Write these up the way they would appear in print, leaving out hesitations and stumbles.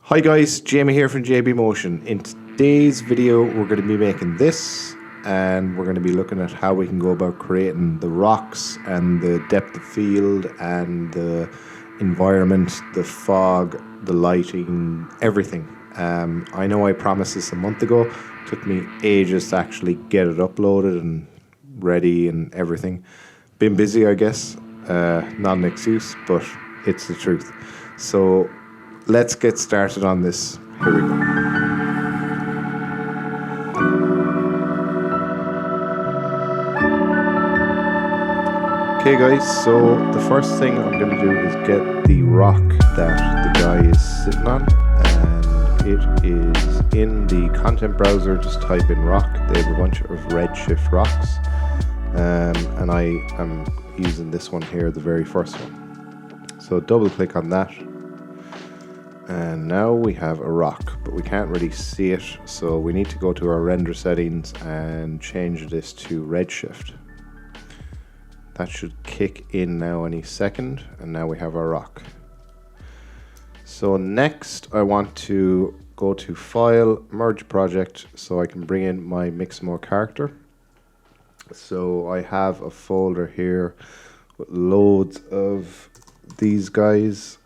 Hi guys, Jamie here from JB Motion. In today's video we're going to be making this, and we're going to be looking at how we can go about creating the rocks and the depth of field and the environment, the fog, the lighting, everything. I know I promised this a month ago. It took me ages to actually get it uploaded and ready and everything. Been busy, I guess. Not an excuse, but it's the truth. So let's get started on this. Here we go. Okay guys, so the first thing I'm going to do is get the rock that the guy is sitting on, and it is in the content browser. Just type in rock. They have a bunch of Redshift rocks, and I am using this one here, the very first one. So double click on that. And now we have a rock, but we can't really see it, so we need to go to our render settings and change this to Redshift. That should kick in now any second, and now we have our rock. So next I want to go to File, Merge Project, so I can bring in my Mixamo character. So I have a folder here with loads of these guys.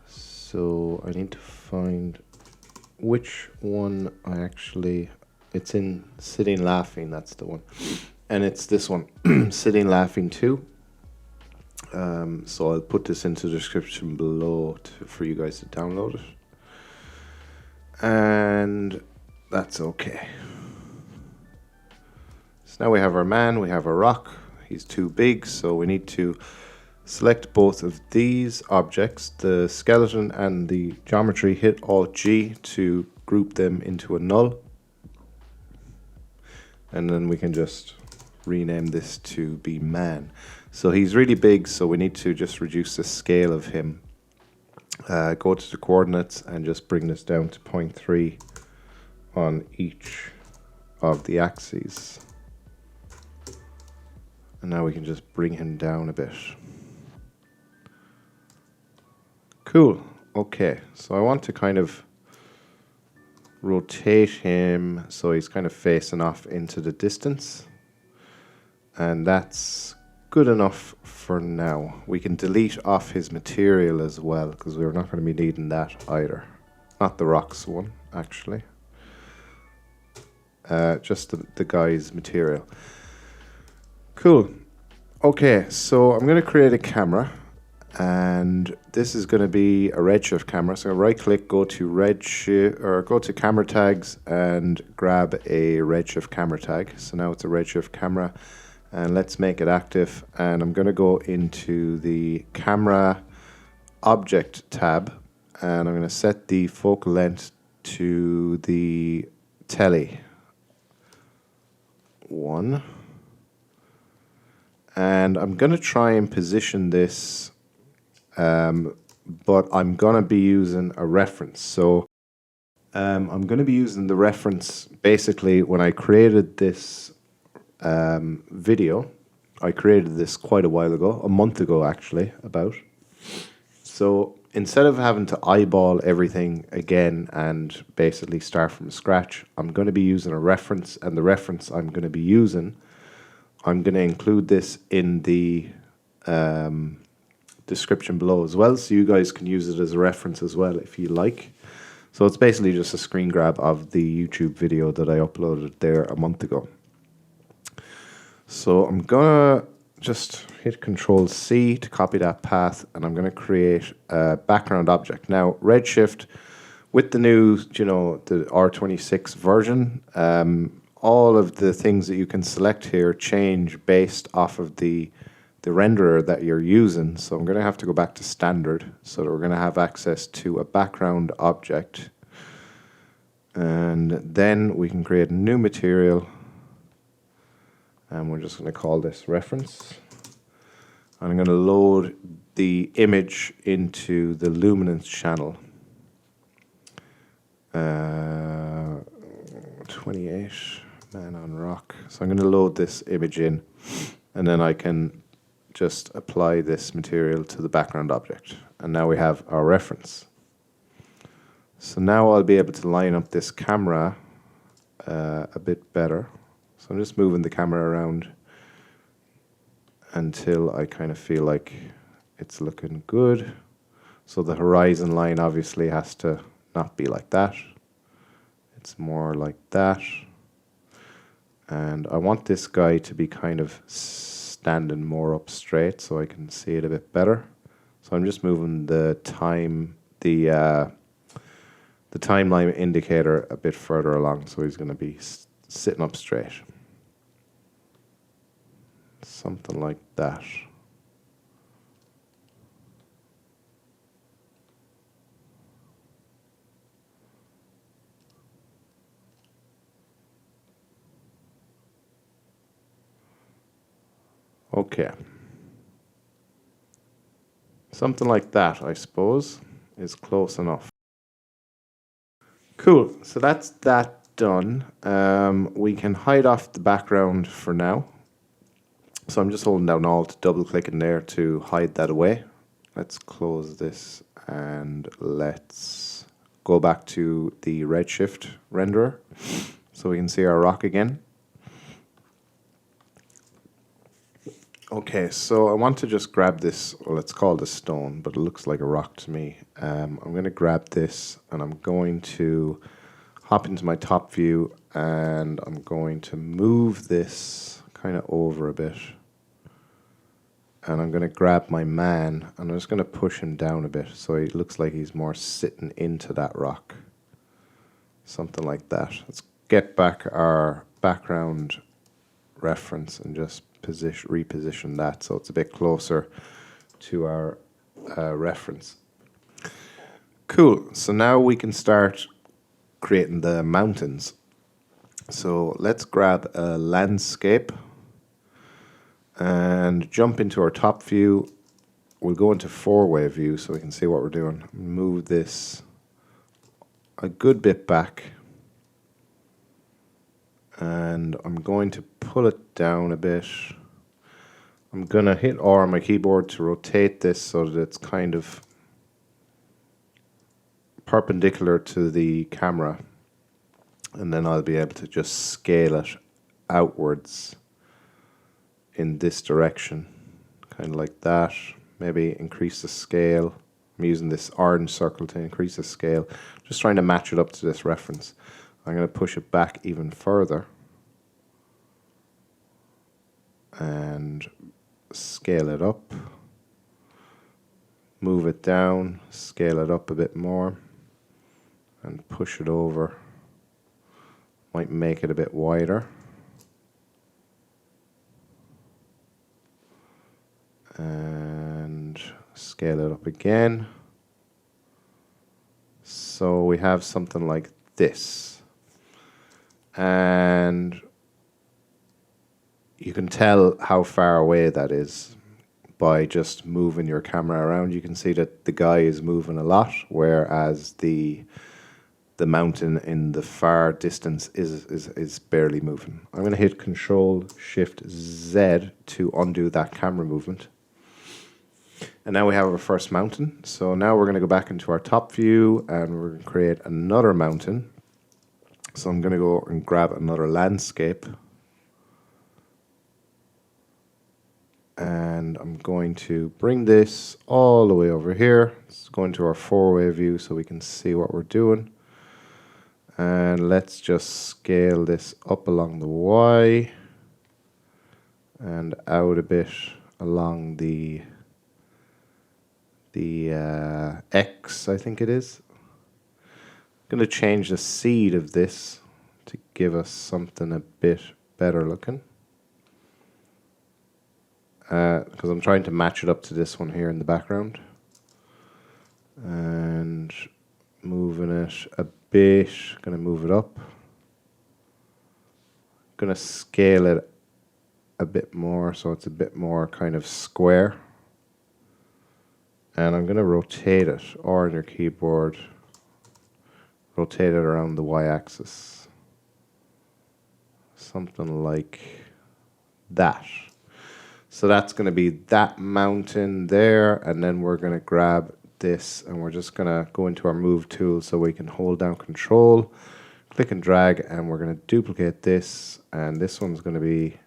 So I need to find which one it's in Sitting Laughing, that's the one. And it's this one, Sitting Laughing 2. So I'll put this into the description below for you guys to download it. And that's okay. So now we have our man, we have our rock. He's too big, so we need to select both of these objects, the skeleton and the geometry, hit Alt-G to group them into a null. And then we can just rename this to be man. So he's really big, so we need to just reduce the scale of him. Go to the coordinates and just bring this down to 0.3 on each of the axes. And now we can just bring him down a bit. Cool. Okay, so I want to kind of rotate him so he's kind of facing off into the distance. And that's good enough for now. We can delete off his material as well, because we're not going to be needing that either. Not the rocks one, actually. Just the guy's material. Cool. Okay, so I'm going to create a camera. And this is going to be a Redshift camera. So right click, go to Redshift, or go to camera tags and grab a Redshift camera tag. So now it's a Redshift camera, and let's make it active. And I'm going to go into the camera object tab, and I'm going to set the focal length to the tele 1. And I'm going to try and position this, but I'm going to be using a reference. So I'm going to be using the reference. Basically, when I created this video, I created this quite a while ago, a month ago actually, about. So instead of having to eyeball everything again and basically start from scratch, I'm going to be using a reference, and the reference I'm going to be using, I'm going to include this in the description below as well, so you guys can use it as a reference as well if you like. So it's basically just a screen grab of the YouTube video that I uploaded there a month ago. So I'm gonna just hit Control-C to copy that path, and I'm gonna create a background object. Now Redshift, with the new, the R26 version, all of the things that you can select here change based off of the renderer that you're using. So I'm going to have to go back to standard, so that we're going to have access to a background object. And then we can create a new material, and we're just going to call this reference. And I'm going to load the image into the luminance channel. 28, man on rock. So I'm going to load this image in, and then I can just apply this material to the background object. And now we have our reference. So now I'll be able to line up this camera a bit better. So I'm just moving the camera around until I kind of feel like it's looking good. So the horizon line obviously has to not be like that. It's more like that. And I want this guy to be kind of standing more up straight so I can see it a bit better. So I'm just moving the timeline indicator a bit further along, so he's going to be sitting up straight. Something like that. Okay. Something like that, I suppose, is close enough. Cool, so that's that done. We can hide off the background for now. So I'm just holding down Alt, double clicking there to hide that away. Let's close this and let's go back to the Redshift renderer so we can see our rock again. Okay, so I want to just grab this, well, it's called a stone, but it looks like a rock to me. I'm going to grab this and I'm going to hop into my top view and I'm going to move this kind of over a bit. And I'm going to grab my man and I'm just going to push him down a bit so he looks like he's more sitting into that rock. Something like that. Let's get back our background reference and just reposition that so it's a bit closer to our reference. Cool, so now we can start creating the mountains. So let's grab a landscape and jump into our top view. We'll go into four-way view so we can see what we're doing. Move this a good bit back. And I'm going to pull it down a bit. I'm going to hit R on my keyboard to rotate this so that it's kind of perpendicular to the camera. And then I'll be able to just scale it outwards in this direction. Kind of like that. Maybe increase the scale. I'm using this orange circle to increase the scale. Just trying to match it up to this reference. I'm going to push it back even further and scale it up, move it down, scale it up a bit more and push it over. Might make it a bit wider. And scale it up again. So we have something like this. And you can tell how far away that is by just moving your camera around. You can see that the guy is moving a lot, whereas the mountain in the far distance is barely moving. I'm going to hit Control-Shift-Z to undo that camera movement. And now we have our first mountain. So now we're going to go back into our top view and we're going to create another mountain. So I'm going to go and grab another landscape. And I'm going to bring this all the way over here. Let's go into our four-way view so we can see what we're doing. And let's just scale this up along the Y and out a bit along the X, I think it is. I'm going to change the seed of this to give us something a bit better looking. Because I'm trying to match it up to this one here in the background. And moving it a bit, going to move it up. Going to scale it a bit more so it's a bit more kind of square. And I'm going to rotate it, or on your keyboard, rotate it around the y-axis. Something like that. So that's going to be that mountain there, and then we're going to grab this, and we're just going to go into our move tool so we can hold down control, click and drag, and we're going to duplicate this, and this one's going to be,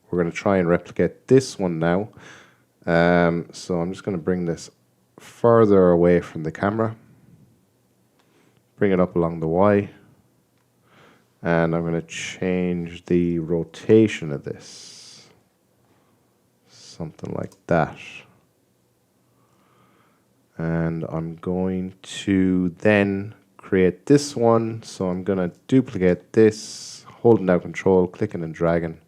we're going to try and replicate this one now. So I'm just going to bring this further away from the camera, bring it up along the Y, and I'm going to change the rotation of this, something like that. And I'm going to then create this one, so I'm going to duplicate this, holding down control, clicking and dragging,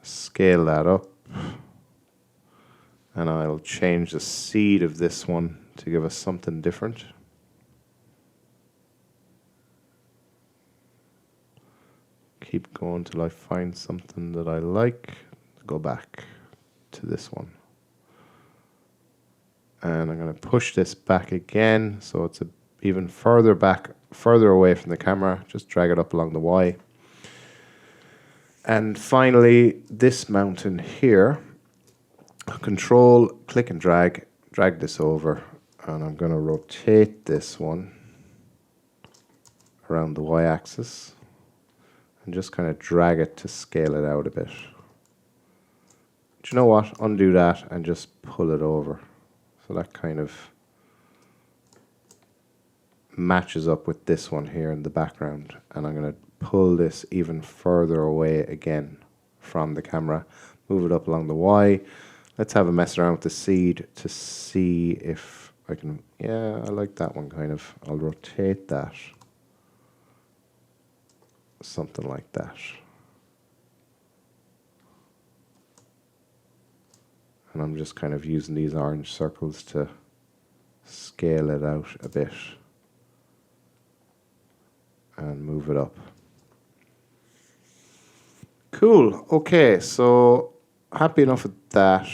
scale that up, and I'll change the seed of this one to give us something different. Keep going till I find something that I like. Go back to this one. And I'm going to push this back again so it's even further back, further away from the camera. Just drag it up along the Y. And finally, this mountain here, control, click and drag this over, and I'm going to rotate this one around the Y axis and just kind of drag it to scale it out a bit. Do you know what? Undo that and just pull it over. So that kind of matches up with this one here in the background. And I'm going to pull this even further away again from the camera. Move it up along the Y. Let's have a mess around with the seed to see if I can... Yeah, I like that one kind of. I'll rotate that. Something like that. And I'm just kind of using these orange circles to scale it out a bit and move it up. Cool. Okay, so happy enough with that.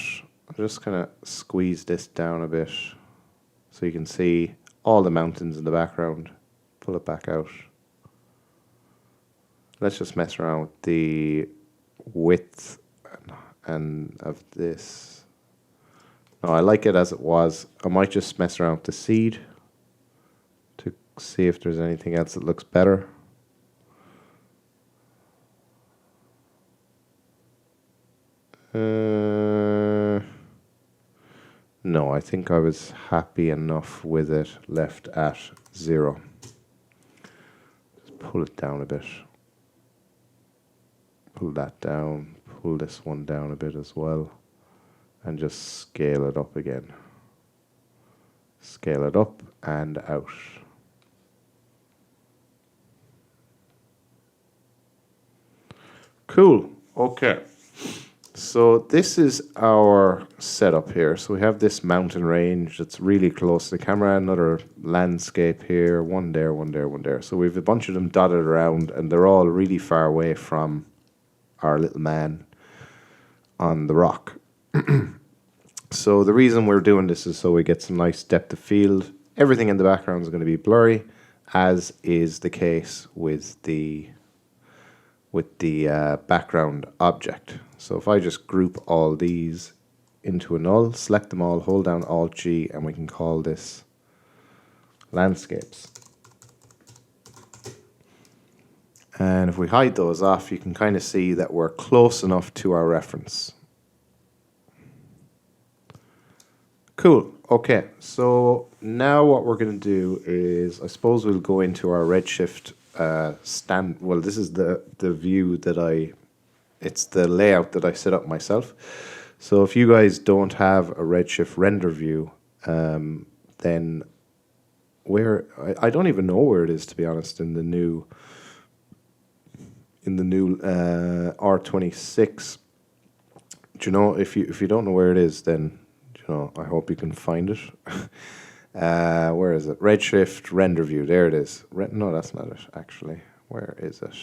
I'm just going to squeeze this down a bit so you can see all the mountains in the background. Pull it back out. Let's just mess around with the width and of this. No, I like it as it was. I might just mess around with the seed to see if there's anything else that looks better. No, I think I was happy enough with it left at 0. Just pull it down a bit. Pull that down. Pull this one down a bit as well. And just scale it up again. Scale it up and out. Cool. Okay. So this is our setup here. So we have this mountain range that's really close to the camera. Another landscape here. One there, one there, one there. So we have a bunch of them dotted around, and they're all really far away from our little man on the rock. So the reason we're doing this is so we get some nice depth of field. Everything in the background is going to be blurry, as is the case with the background object. So if I just group all these into a null, select them all, hold down Alt-G, and we can call this landscapes. And if we hide those off, you can kind of see that we're close enough to our reference. Cool. Okay, so now what we're going to do is, I suppose we'll go into our Redshift well, this is the view that it's the layout that I set up myself. So if you guys don't have a Redshift render view, then I don't even know where it is, to be honest, in the new R26. Do you know, if you don't know where it is, then I hope you can find it. Where is it? Redshift render view. There it is. No, that's not it, actually. Where is it?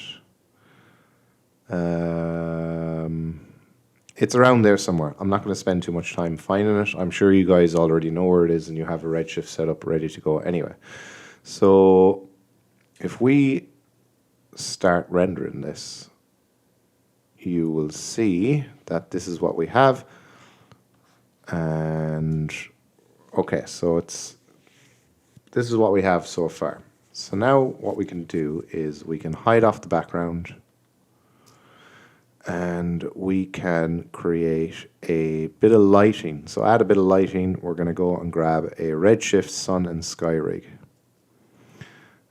It's around there somewhere. I'm not going to spend too much time finding it. I'm sure you guys already know where it is and you have a Redshift setup ready to go anyway. So if we start rendering this, you will see that this is what we have. And okay, so this is what we have so far. So now what we can do is we can hide off the background, and we can create a bit of lighting. So add a bit of lighting. We're going to go and grab a Redshift Sun and Sky rig.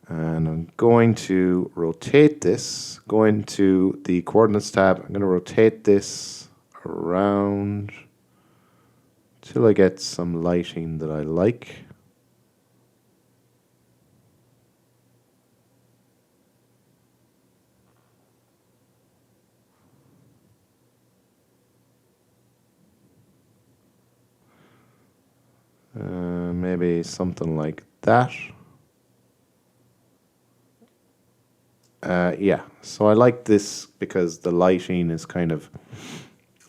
And I'm going to rotate this, go into the coordinates tab. I'm going to rotate this around till I get some lighting that I like. Maybe something like that. Yeah, so I like this because the lighting is kind of,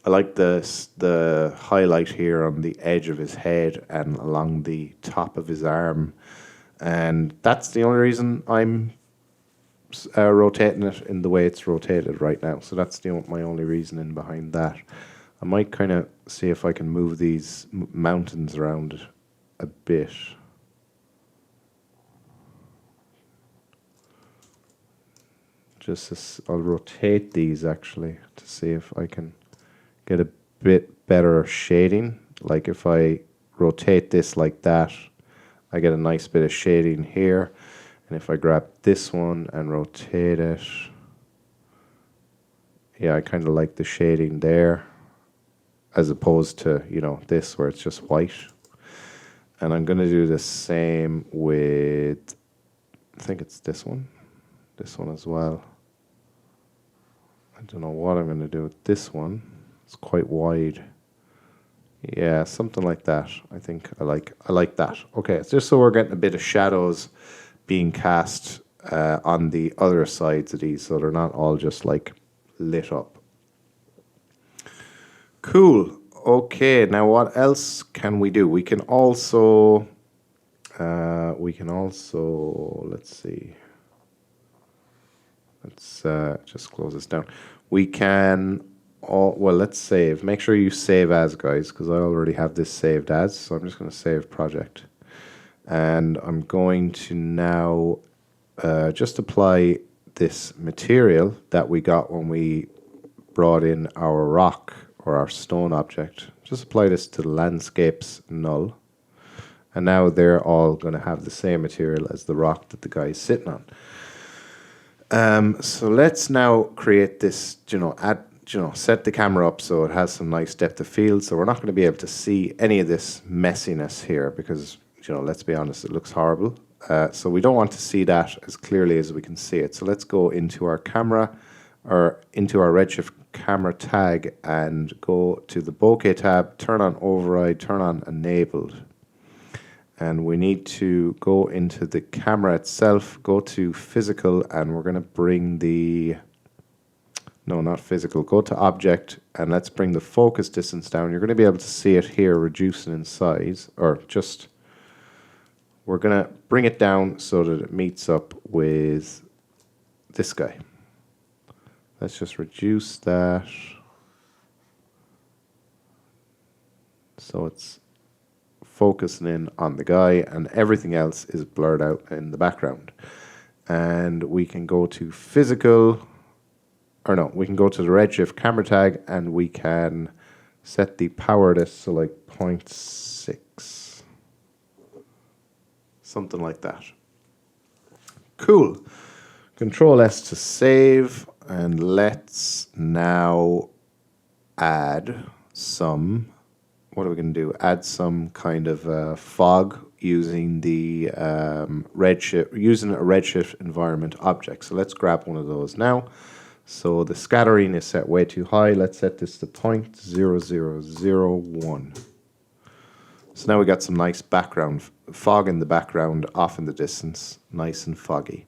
I like the highlight here on the edge of his head and along the top of his arm, and that's the only reason I'm rotating it in the way it's rotated right now. So that's my only reasoning behind that. I might kind of see if I can move these mountains around a bit. I'll rotate these actually to see if I can get a bit better shading. Like if I rotate this like that, I get a nice bit of shading here. And if I grab this one and rotate it, yeah, I kind of like the shading there, as opposed to, this where it's just white. And I'm going to do the same with, I think it's this one as well. I don't know what I'm going to do with this one. It's quite wide. Yeah, something like that. I think I like that. Okay, it's just so we're getting a bit of shadows being cast on the other sides of these, so they're not all just like lit up. Cool. Okay, now what else can we do? We can also let's see. Let's just close this down. We can, let's save. Make sure you save as, guys, because I already have this saved as. So I'm just going to save project. And I'm going to now just apply this material that we got when we brought in our rock or our stone object. Just apply this to the landscapes null. And now they're all going to have the same material as the rock that the guy is sitting on. So let's now create this, set the camera up so it has some nice depth of field. So we're not going to be able to see any of this messiness here because, let's be honest, it looks horrible. So we don't want to see that as clearly as we can see it. So let's go into our camera or into our Redshift camera tag and go to the bokeh tab, turn on override, turn on enabled. And we need to go into the camera itself, go to physical, and we're going to bring not physical, go to object, and let's bring the focus distance down. You're going to be able to see it here reducing in size, we're going to bring it down so that it meets up with this guy. Let's just reduce that so it's focusing in on the guy and everything else is blurred out in the background. And we can go to physical, we can go to the Redshift camera tag and we can set the power of this to like 0.6. Something like that. Cool. Control S to save, and let's now add some, what are we going to do? Add some kind of fog using the using a Redshift environment object. So let's grab one of those now. So the scattering is set way too high. Let's set this to 0.0001. So now we got some nice background fog in the background, off in the distance, nice and foggy.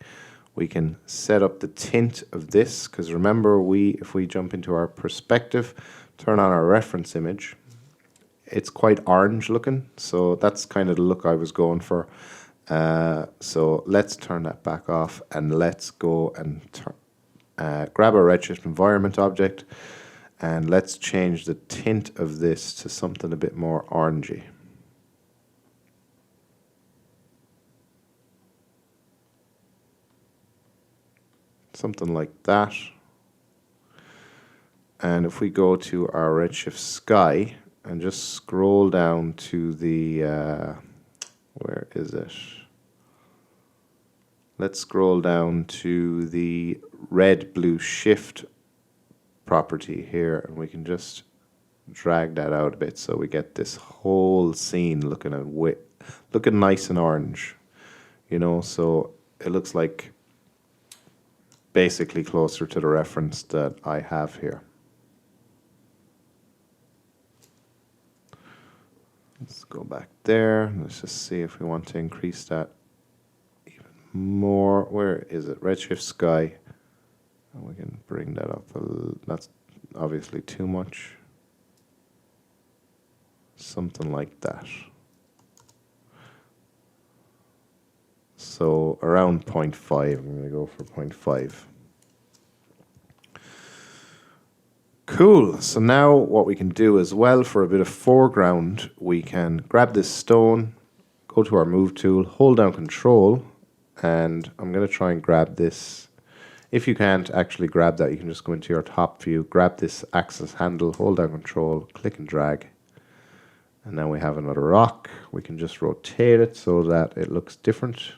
We can set up the tint of this because remember, if we jump into our perspective, turn on our reference image, it's quite orange looking. So that's kind of the look I was going for. So let's turn that back off and let's go and grab our Redshift environment object. And let's change the tint of this to something a bit more orangey. Something like that. And if we go to our Redshift Sky and just scroll down to the, where is it? Let's scroll down to the red blue shift property here, and we can just drag that out a bit so we get this whole scene looking nice and orange, you know. So it looks like basically closer to the reference that I have here. Let's go back there. Let's just see if we want to increase that even more. Where is it? Redshift Sky. And we can bring that up. That's obviously too much. Something like that. So around 0.5. I'm going to go for 0.5. Cool. So now what we can do as well for a bit of foreground, we can grab this stone, go to our move tool, hold down control, and I'm going to try and grab this. If you can't actually grab that, you can just go into your top view, grab this axis handle, hold down control, click and drag. And now we have another rock. We can just rotate it so that it looks different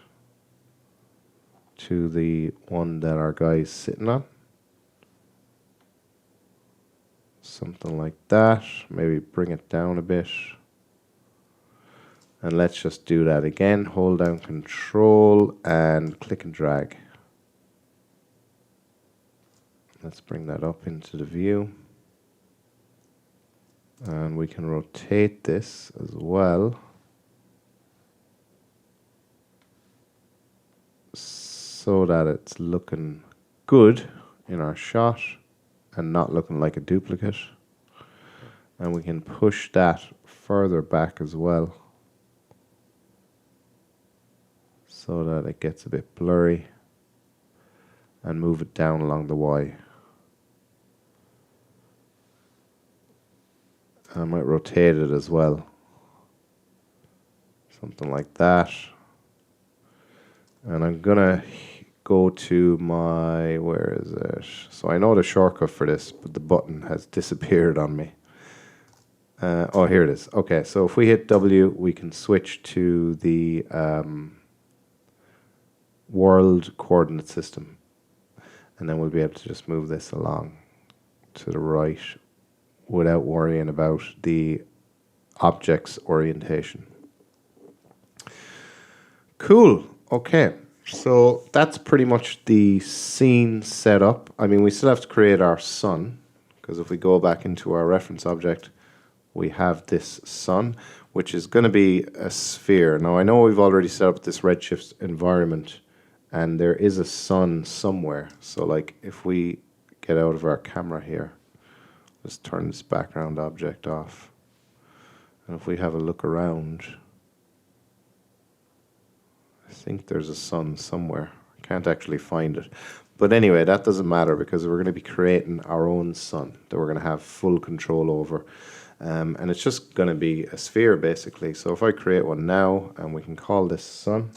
to the one that our guy is sitting on. Something like that. Maybe bring it down a bit. And let's just do that again. Hold down control and click and drag. Let's bring that up into the view. And we can rotate this as well, so that it's looking good in our shot and not looking like a duplicate. And we can push that further back as well, so that it gets a bit blurry, and move it down along the Y. I might rotate it as well. Something like that. And I'm gonna go to my, where is it? So I know the shortcut for this, but the button has disappeared on me. Oh, here it is. Okay, so if we hit W, we can switch to the world coordinate system. And then we'll be able to just move this along to the right without worrying about the object's orientation. Cool. Okay. So that's pretty much the scene setup. I mean, we still have to create our sun, because if we go back into our reference object, we have this sun, which is going to be a sphere. Now, I know we've already set up this Redshift environment, and there is a sun somewhere. So, like, if we get out of our camera here, let's turn this background object off. And if we have a look around, I think there's a sun somewhere. I can't actually find it. But anyway, that doesn't matter, because we're going to be creating our own sun that we're going to have full control over. And it's just going to be a sphere, basically. So if I create one now, and we can call this sun,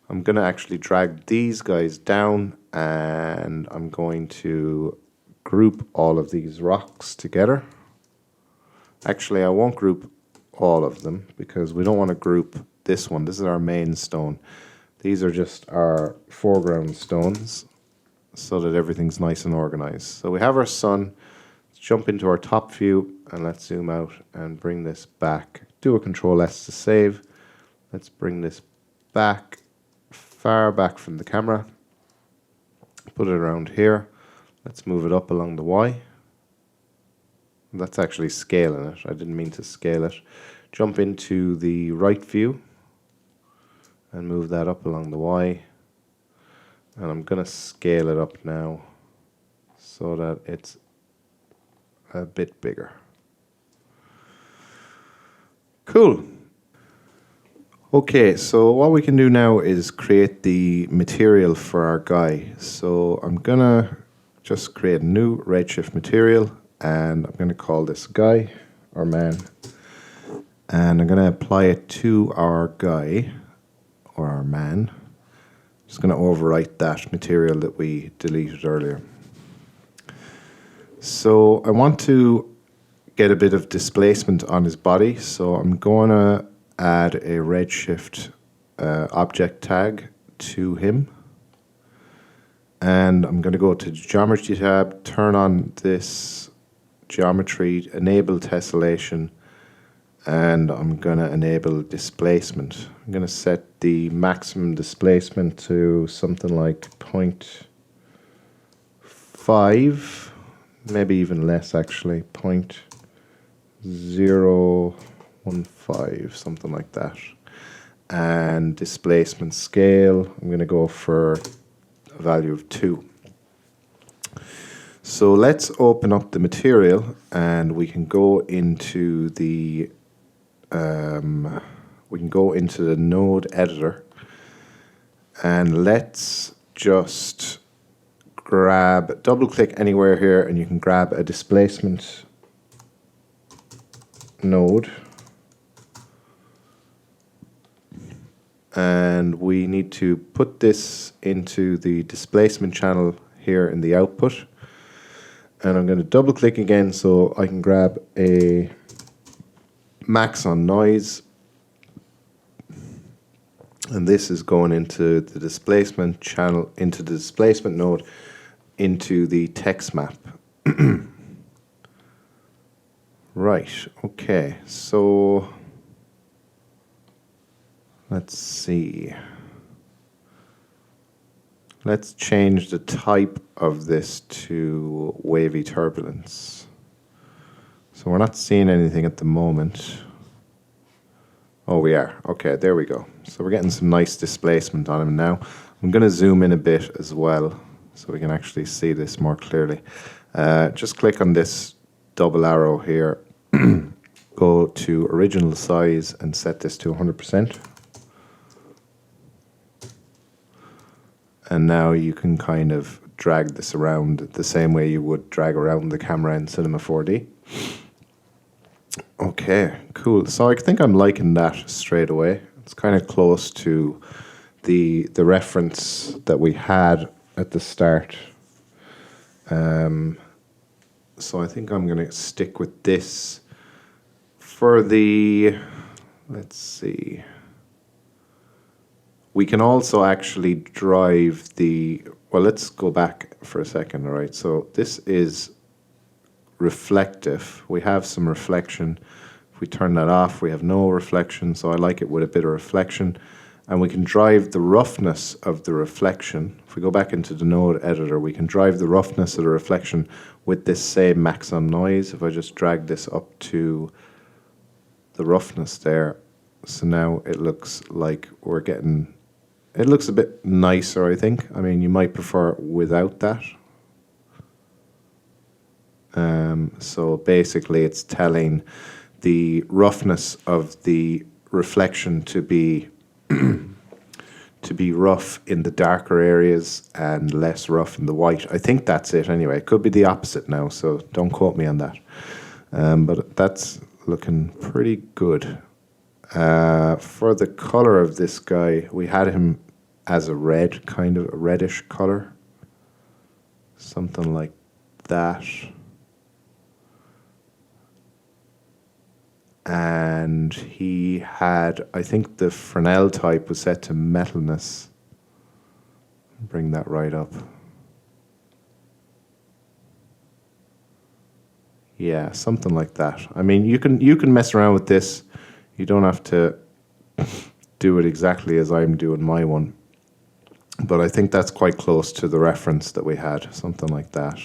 I'm going to actually drag these guys down, and I'm going to group all of these rocks together. Actually, I won't group all of them, because we don't want to group this one. This is our main stone. These are just our foreground stones, so that everything's nice and organized. So we have our sun. Let's jump into our top view, and let's zoom out and bring this back. Do a Control S to save. Let's bring this back, far back from the camera. Put it around here. Let's move it up along the Y. That's actually scaling it. I didn't mean to scale it. Jump into the right view and move that up along the Y. And I'm going to scale it up now so that it's a bit bigger. Cool. Okay, so what we can do now is create the material for our guy. So I'm gonna just create a new Redshift material, and I'm going to call this guy or man, and I'm going to apply it to our guy or our man. Just going to overwrite that material that we deleted earlier. So I want to get a bit of displacement on his body, so I'm going to add a Redshift object tag to him. And I'm going to go to the Geometry tab, turn on this geometry, enable tessellation, and I'm going to enable displacement. I'm going to set the maximum displacement to something like 0.5, maybe even less actually, 0.015, something like that. And displacement scale, I'm going to go for a value of 2. So let's open up the material, and we can go into the node editor, and let's just double click anywhere here, and you can grab a displacement node, and we need to put this into the displacement channel here in the output. And I'm going to double click again so I can grab a max on noise, and this is going into the displacement channel, into the displacement node, into the text map. Right, okay, so let's see. Let's change the type of this to wavy turbulence. So we're not seeing anything at the moment. Oh, we are. Okay, there we go. So we're getting some nice displacement on him now. I'm going to zoom in a bit as well so we can actually see this more clearly. Just click on this double arrow here. Go to original size and set this to 100%. And now you can kind of drag this around the same way you would drag around the camera in Cinema 4D. Okay, cool. So I think I'm liking that straight away. It's kind of close to the reference that we had at the start. So I think I'm going to stick with this for the, let's see. We can also actually drive the, well, let's go back for a second, all right? So this is reflective. We have some reflection. If we turn that off, we have no reflection, so I like it with a bit of reflection. And we can drive the roughness of the reflection. If we go back into the node editor, we can drive the roughness of the reflection with this same max on noise. If I just drag this up to the roughness there, so now it looks like we're getting, it looks a bit nicer, I think. I mean, you might prefer without that. So basically it's telling the roughness of the reflection to be to be rough in the darker areas and less rough in the white. I think that's it anyway. It could be the opposite now, so don't quote me on that. But that's looking pretty good. For the color of this guy, we had him as a red, kind of a reddish color. Something like that. And he had, I think the Fresnel type was set to metalness. Bring that right up. Yeah, something like that. I mean, you can mess around with this. You don't have to do it exactly as I'm doing my one. But I think that's quite close to the reference that we had, something like that.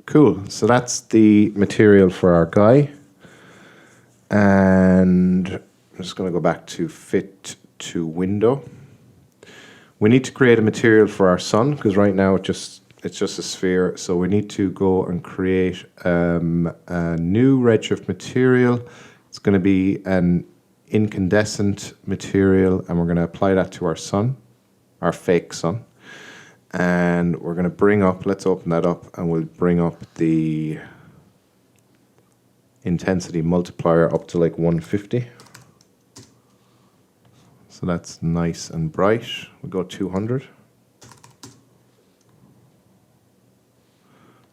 Cool, so that's the material for our guy. And I'm just going to go back to fit to window. We need to create a material for our sun, because right now it's just a sphere. So we need to go and create a new Redshift material. It's going to be an incandescent material, and we're going to apply that to our sun, our fake sun. And we're going to bring up, let's open that up, and we'll bring up the intensity multiplier up to like 150. So that's nice and bright. We'll go 200.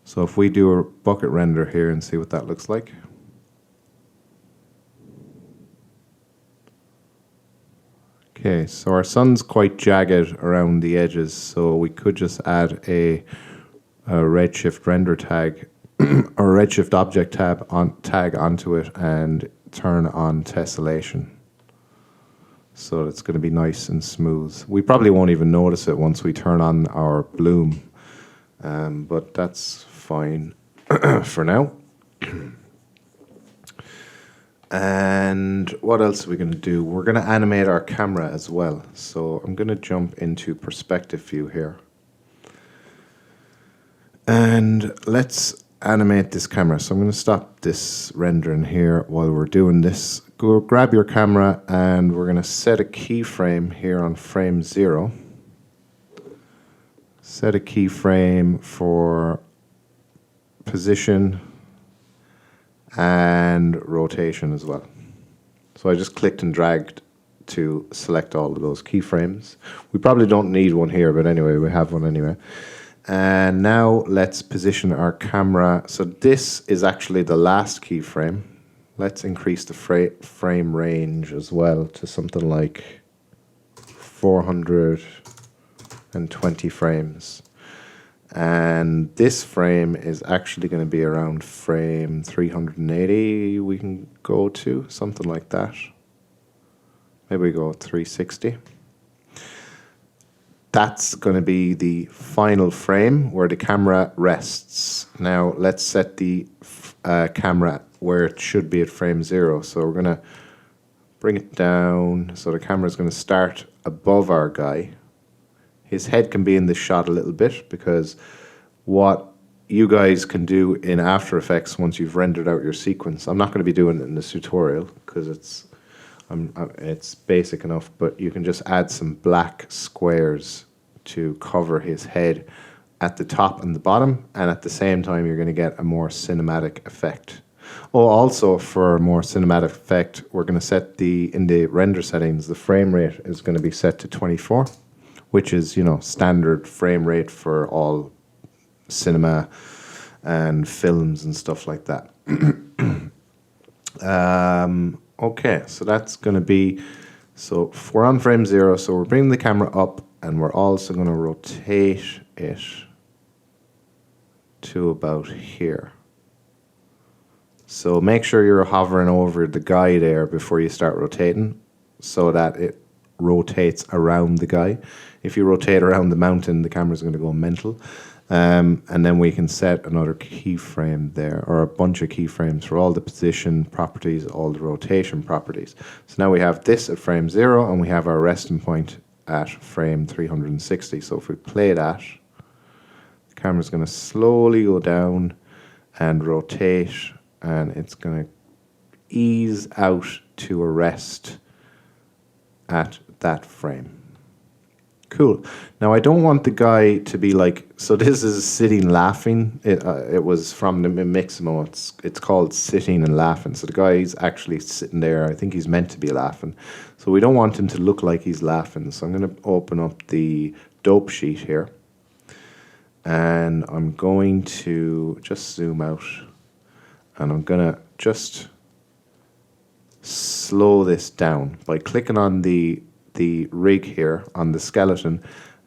So if we do a bucket render here and see what that looks like. Okay, so our sun's quite jagged around the edges, so we could just add a Redshift render tag or Redshift object tag onto it and turn on tessellation. So it's going to be nice and smooth. We probably won't even notice it once we turn on our bloom, but that's fine for now. And what else are we going to do? We're going to animate our camera as well. So I'm going to jump into perspective view here. And let's animate this camera. So I'm going to stop this rendering here while we're doing this. Go grab your camera and we're going to set a keyframe here on frame 0. Set a keyframe for position and rotation as well. So I just clicked and dragged to select all of those keyframes. We probably don't need one here, but anyway, we have one anyway. And now let's position our camera. So this is actually the last keyframe. Let's increase the frame range as well to something like 420 frames. And this frame is actually going to be around frame 380 we can go to, something like that. Maybe we go 360. That's going to be the final frame where the camera rests. Now let's set the camera where it should be at frame 0. So we're going to bring it down. So the camera is going to start above our guy. His head can be in this shot a little bit because what you guys can do in After Effects once you've rendered out your sequence, I'm not going to be doing it in this tutorial because it's basic enough, but you can just add some black squares to cover his head at the top and the bottom, and at the same time you're going to get a more cinematic effect. Oh, also for a more cinematic effect, we're going to set in the render settings, the frame rate is going to be set to 24. Which is, standard frame rate for all cinema and films and stuff like that. Okay, so that's going to be, so we're on frame 0, so we're bringing the camera up and we're also going to rotate it to about here. So make sure you're hovering over the guy there before you start rotating so that it rotates around the guy. If you rotate around the mountain, the camera's going to go mental. And then we can set another keyframe there, or a bunch of keyframes for all the position properties, all the rotation properties. So now we have this at frame 0, and we have our resting point at frame 360. So if we play that, the camera's going to slowly go down and rotate, and it's going to ease out to a rest at that frame. Cool. Now I don't want the guy to be like, so this is sitting laughing. It was from the Miximo. It's called sitting and laughing. So the guy's actually sitting there. I think he's meant to be laughing. So we don't want him to look like he's laughing. So I'm going to open up the dope sheet here. And I'm going to just zoom out. And I'm going to just slow this down by clicking on the rig here on the skeleton,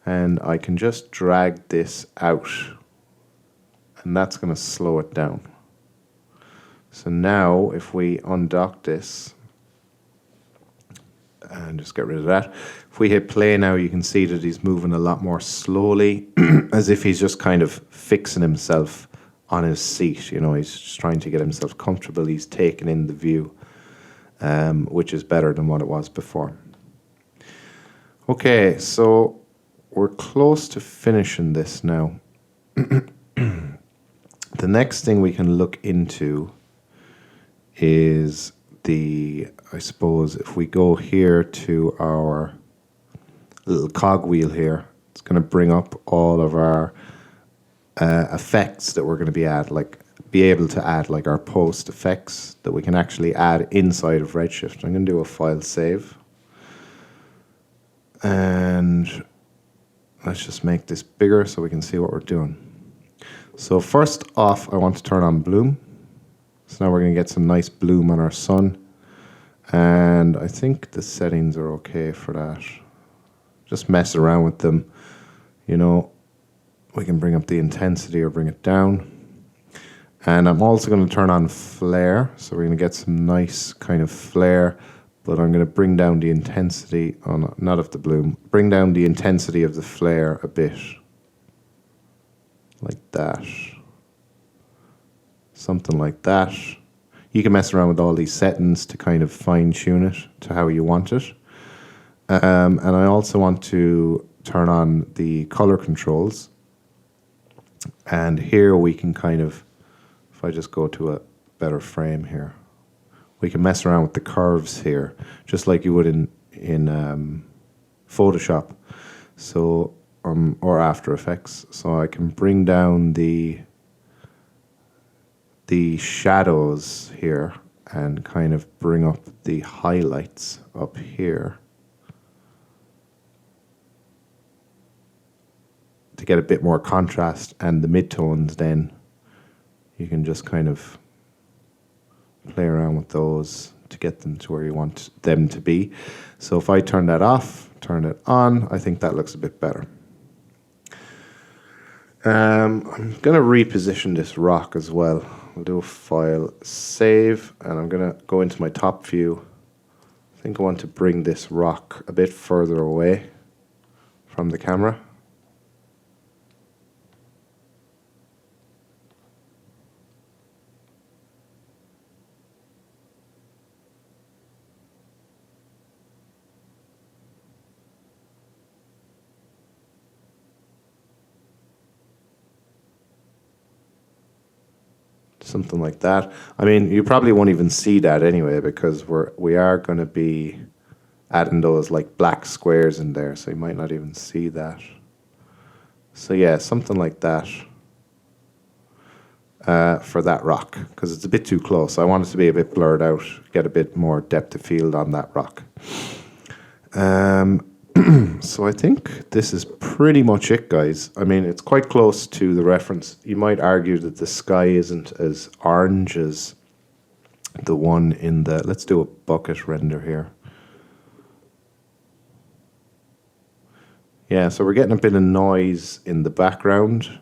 and I can just drag this out, and that's going to slow it down. So now if we undock this and just get rid of that, if we hit play now, you can see that he's moving a lot more slowly as if he's just kind of fixing himself on his seat. He's just trying to get himself comfortable. He's taking in the view, which is better than what it was before. Okay, so we're close to finishing this now. The next thing we can look into is I suppose if we go here to our little cogwheel here. It's going to bring up all of our effects that we're going to be able to add, like our post effects that we can actually add inside of Redshift. I'm going to do a file save. And let's just make this bigger so we can see what we're doing. So first off, I want to turn on bloom. So now we're going to get some nice bloom on our sun. And I think the settings are okay for that. Just mess around with them. You know, we can bring up the intensity or bring it down. And I'm also going to turn on flare. So we're going to get some nice kind of flare. But I'm going to bring down the intensity, not of the bloom, bring down the intensity of the flare a bit. Like that. Something like that. You can mess around with all these settings to kind of fine tune it to how you want it. And I also want to turn on the color controls. And here we can kind of, if I just go to a better frame here, we can mess around with the curves here, just like you would in Photoshop, so or After Effects. So I can bring down the shadows here and kind of bring up the highlights up here to get a bit more contrast, and the midtones then you can just kind of play around with those to get them to where you want them to be. So if I turn that off, turn it on, I think that looks a bit better. I'm going to reposition this rock as well. I'll do a file save, and I'm going to go into my top view. I think I want to bring this rock a bit further away from the camera. Something like that. I mean, you probably won't even see that anyway, because we are going to be adding those like black squares in there, so you might not even see that. So yeah, something like that for that rock, because it's a bit too close. I want it to be a bit blurred out, get a bit more depth of field on that rock. So I think this is pretty much it, guys. I mean, it's quite close to the reference. You might argue that the sky isn't as orange as the one in the... Let's do a bucket render here. Yeah, so we're getting a bit of noise in the background.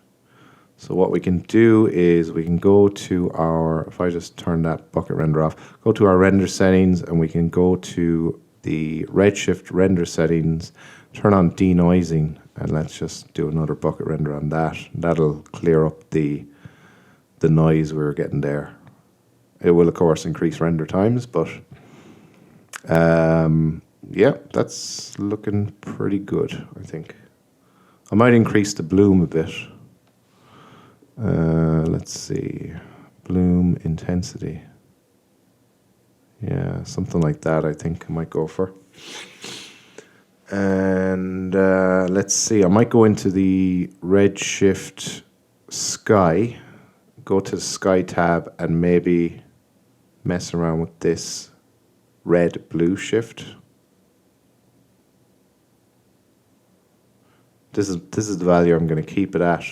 So what we can do is we can go to our... If I just turn that bucket render off, go to our render settings, and we can go to the Redshift render settings, turn on denoising, and let's just do another bucket render on that. That'll clear up the noise we were getting there. It will, of course, increase render times, but yeah, that's looking pretty good, I think. I might increase the bloom a bit. Let's see, bloom intensity. Yeah, something like that I think I might go for. And let's see, I might go into the Redshift Sky, go to the Sky tab, and maybe mess around with this red-blue shift. This is the value I'm going to keep it at.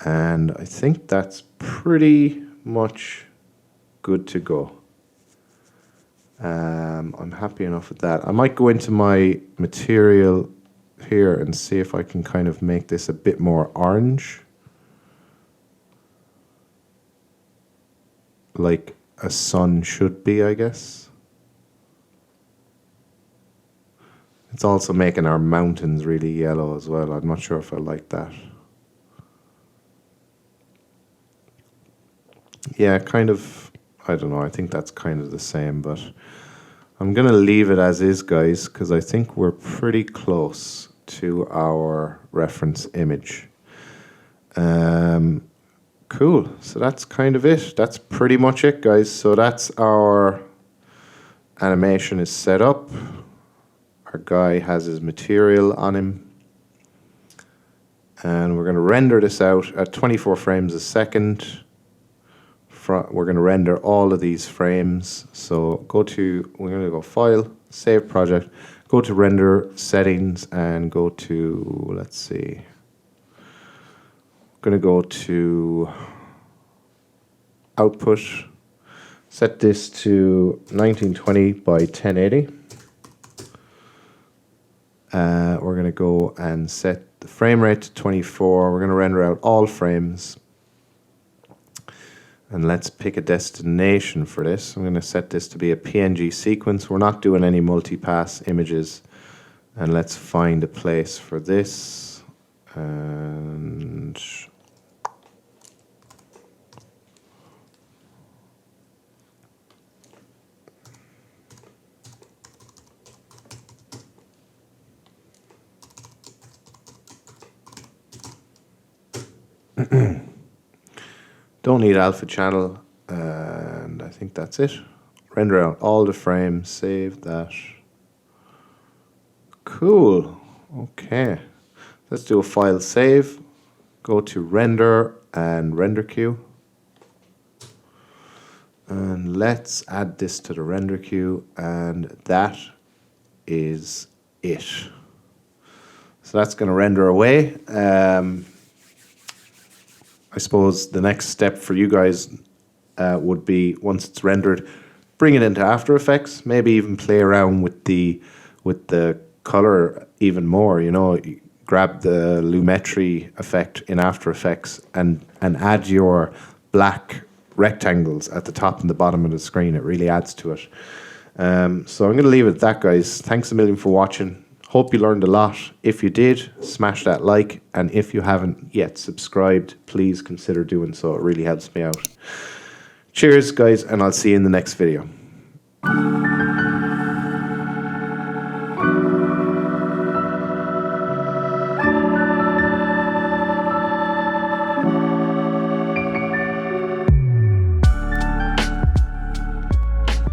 And I think that's pretty much good to go. I'm happy enough with that. I might go into my material here and see if I can kind of make this a bit more orange. Like a sun should be, I guess. It's also making our mountains really yellow as well. I'm not sure if I like that. Yeah, kind of, I don't know, I think that's kind of the same, but I'm going to leave it as is, guys, because I think we're pretty close to our reference image. Cool, so that's kind of it. That's pretty much it, guys. So that's our animation is set up. our guy has his material on him. And we're going to render this out at 24 frames a second. We're going to render all of these frames. So we're going to go File, Save Project, go to Render Settings, and go to, let's see. Going to go to Output. Set this to 1920 by 1080. We're going to go and set the frame rate to 24. We're going to render out all frames. And let's pick a destination for this. I'm going to set this to be a PNG sequence. We're not doing any multi-pass images. And let's find a place for this. And don't need alpha channel, and I think that's it. Render out all the frames, save that. Cool. Okay. Let's do a file save. Go to render and render queue. And let's add this to the render queue, and that is it. So that's going to render away. I suppose the next step for you guys would be, once it's rendered, bring it into After Effects. Maybe even play around with the color even more. You know, grab the lumetri effect in After Effects and add your black rectangles at the top and the bottom of the screen. It really adds to it. So I'm going to leave it at that, guys. Thanks a million for watching. Hope you learned a lot. If you did, smash that like. And if you haven't yet subscribed, please consider doing so. It really helps me out. Cheers, guys, and I'll see you in the next video.